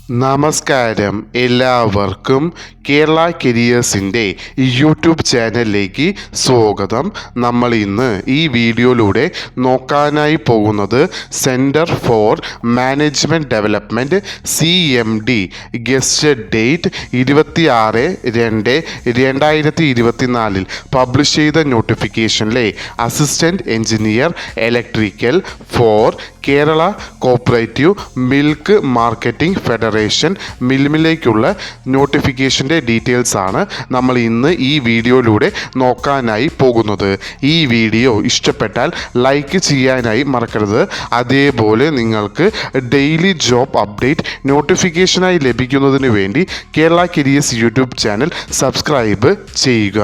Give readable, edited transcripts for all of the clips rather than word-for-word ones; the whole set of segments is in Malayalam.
നമസ്കാരം എല്ലാവർക്കും കേരള കരിയേഴ്സിൻ്റെ യൂട്യൂബ് ചാനലിലേക്ക് സ്വാഗതം. നമ്മൾ ഇന്ന് ഈ വീഡിയോയിലൂടെ നോക്കാനായി പോകുന്നത് centre for management development CMD gazetted date 26/2/2024 publish ചെയ്ത നോട്ടിഫിക്കേഷനിലെ assistant engineer electrical for Kerala cooperative milk marketing federation മിൽമിലേക്കുള്ള നോട്ടിഫിക്കേഷൻ്റെ ഡീറ്റെയിൽസ് ആണ് നമ്മൾ ഇന്ന് ഈ വീഡിയോയിലൂടെ നോക്കാനായി പോകുന്നത്. ഈ വീഡിയോ ഇഷ്ടപ്പെട്ടാൽ ലൈക്ക് ചെയ്യാനായി മറക്കരുത്. അതേപോലെ നിങ്ങൾക്ക് ഡെയിലി ജോബ് അപ്ഡേറ്റ് നോട്ടിഫിക്കേഷനായി ലഭിക്കുന്നതിന് വേണ്ടി Kerala careers YouTube channel subscribe ചെയ്യുക.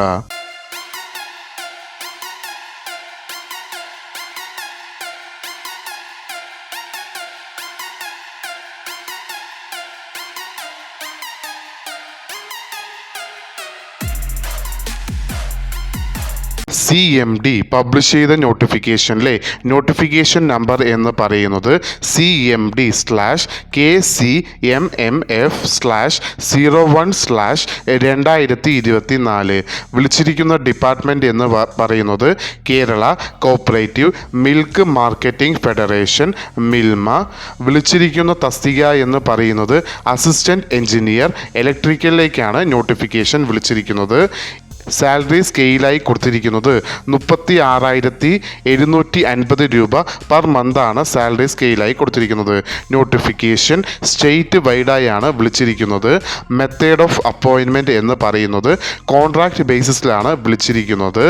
CMD പബ്ലിഷ് ചെയ്ത നോട്ടിഫിക്കേഷനിലെ നോട്ടിഫിക്കേഷൻ നമ്പർ എന്ന് പറയുന്നത് CMD/KCMMF/01/2024. വിളിച്ചിരിക്കുന്ന ഡിപ്പാർട്ട്മെൻറ്റ് എന്ന് പറയുന്നത് Kerala cooperative milk marketing federation Milma. വിളിച്ചിരിക്കുന്ന തസ്തിക എന്ന് പറയുന്നത് അസിസ്റ്റൻറ്റ് എഞ്ചിനീയർ ഇലക്ട്രിക്കലിലേക്കാണ് നോട്ടിഫിക്കേഷൻ വിളിച്ചിരിക്കുന്നത്. സാലറി സ്കെയിലായി കൊടുത്തിരിക്കുന്നത് 36,750 രൂപ പെർ മന്താണ് സാലറി സ്കെയിലായി കൊടുത്തിരിക്കുന്നത്. നോട്ടിഫിക്കേഷൻ സ്റ്റേറ്റ് വൈഡായാണ് വിളിച്ചിരിക്കുന്നത്. മെത്തേഡ് ഓഫ് അപ്പോയിൻമെൻറ്റ് എന്ന് പറയുന്നത് കോൺട്രാക്റ്റ് ബേസിസിലാണ് വിളിച്ചിരിക്കുന്നത്.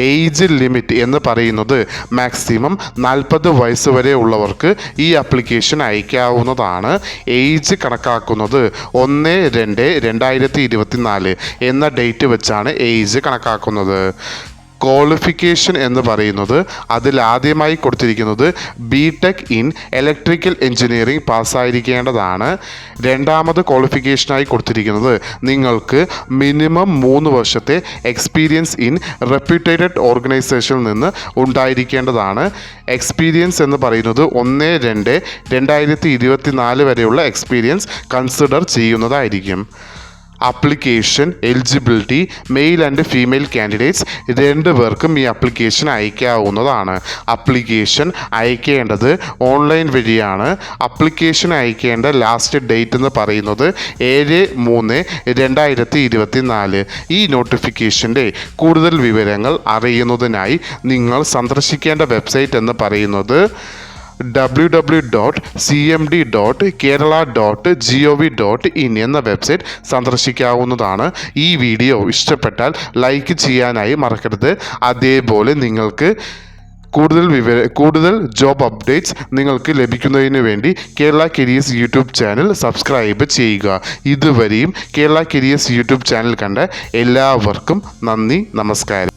ഏജ് ലിമിറ്റ് എന്ന് പറയുന്നത് മാക്സിമം 40 വയസ്സ് വരെ ഉള്ളവർക്ക് ഈ ആപ്ലിക്കേഷൻ അയക്കാവുന്നതാണ്. ഏജ് കണക്കാക്കുന്നത് 1/2/2024 എന്ന ഡേറ്റ് വെച്ചാണ് ഏജ് കണക്കാക്കുന്നത്. ക്വാളിഫിക്കേഷൻ എന്ന് പറയുന്നത് അതിലാദ്യമായി കൊടുത്തിരിക്കുന്നത് BTech ഇൻ ഇലക്ട്രിക്കൽ എഞ്ചിനീയറിംഗ് പാസ്സായിരിക്കേണ്ടതാണ്. രണ്ടാമത് ക്വാളിഫിക്കേഷനായി കൊടുത്തിരിക്കുന്നത് നിങ്ങൾക്ക് മിനിമം 3 വർഷത്തെ എക്സ്പീരിയൻസ് ഇൻ റെപ്യൂട്ടേറ്റഡ് ഓർഗനൈസേഷനിൽ നിന്ന് ഉണ്ടായിരിക്കേണ്ടതാണ്. എക്സ്പീരിയൻസ് എന്ന് പറയുന്നത് 1/2/2024 വരെയുള്ള എക്സ്പീരിയൻസ് കൺസിഡർ ചെയ്യുന്നതായിരിക്കും. Application eligibility male and female candidates 2 പേർക്കും ഈ ആപ്ലിക്കേഷൻ അയക്കാവുന്നതാണ്. ആപ്ലിക്കേഷൻ അയക്കേണ്ടത് ഓൺലൈൻ വഴിയാണ്. ആപ്ലിക്കേഷൻ അയക്കേണ്ട ലാസ്റ്റ് ഡേറ്റ് എന്ന് പറയുന്നത് 7/3/2024. ഈ നോട്ടിഫിക്കേഷൻ്റെ കൂടുതൽ വിവരങ്ങൾ അറിയുന്നതിനായി നിങ്ങൾ സന്ദർശിക്കേണ്ട വെബ്സൈറ്റ് എന്ന് പറയുന്നത് www.cmd.kerala.gov.in എന്ന വെബ്സൈറ്റ് സന്ദർശിക്കാവുന്നതാണ്. ഈ വീഡിയോ ഇഷ്ടപ്പെട്ടാൽ ലൈക്ക് ചെയ്യാനായി മറക്കരുത്. അതേപോലെ നിങ്ങൾക്ക് കൂടുതൽ ജോബ് അപ്ഡേറ്റ്സ് നിങ്ങൾക്ക് ലഭിക്കുന്നതിന് വേണ്ടി Kerala careers YouTube channel subscribe ചെയ്യുക. ഇതുവരെയും കേരള കരിയേഴ്സ് യൂട്യൂബ് ചാനൽ കണ്ട എല്ലാവർക്കും നന്ദി, നമസ്കാരം.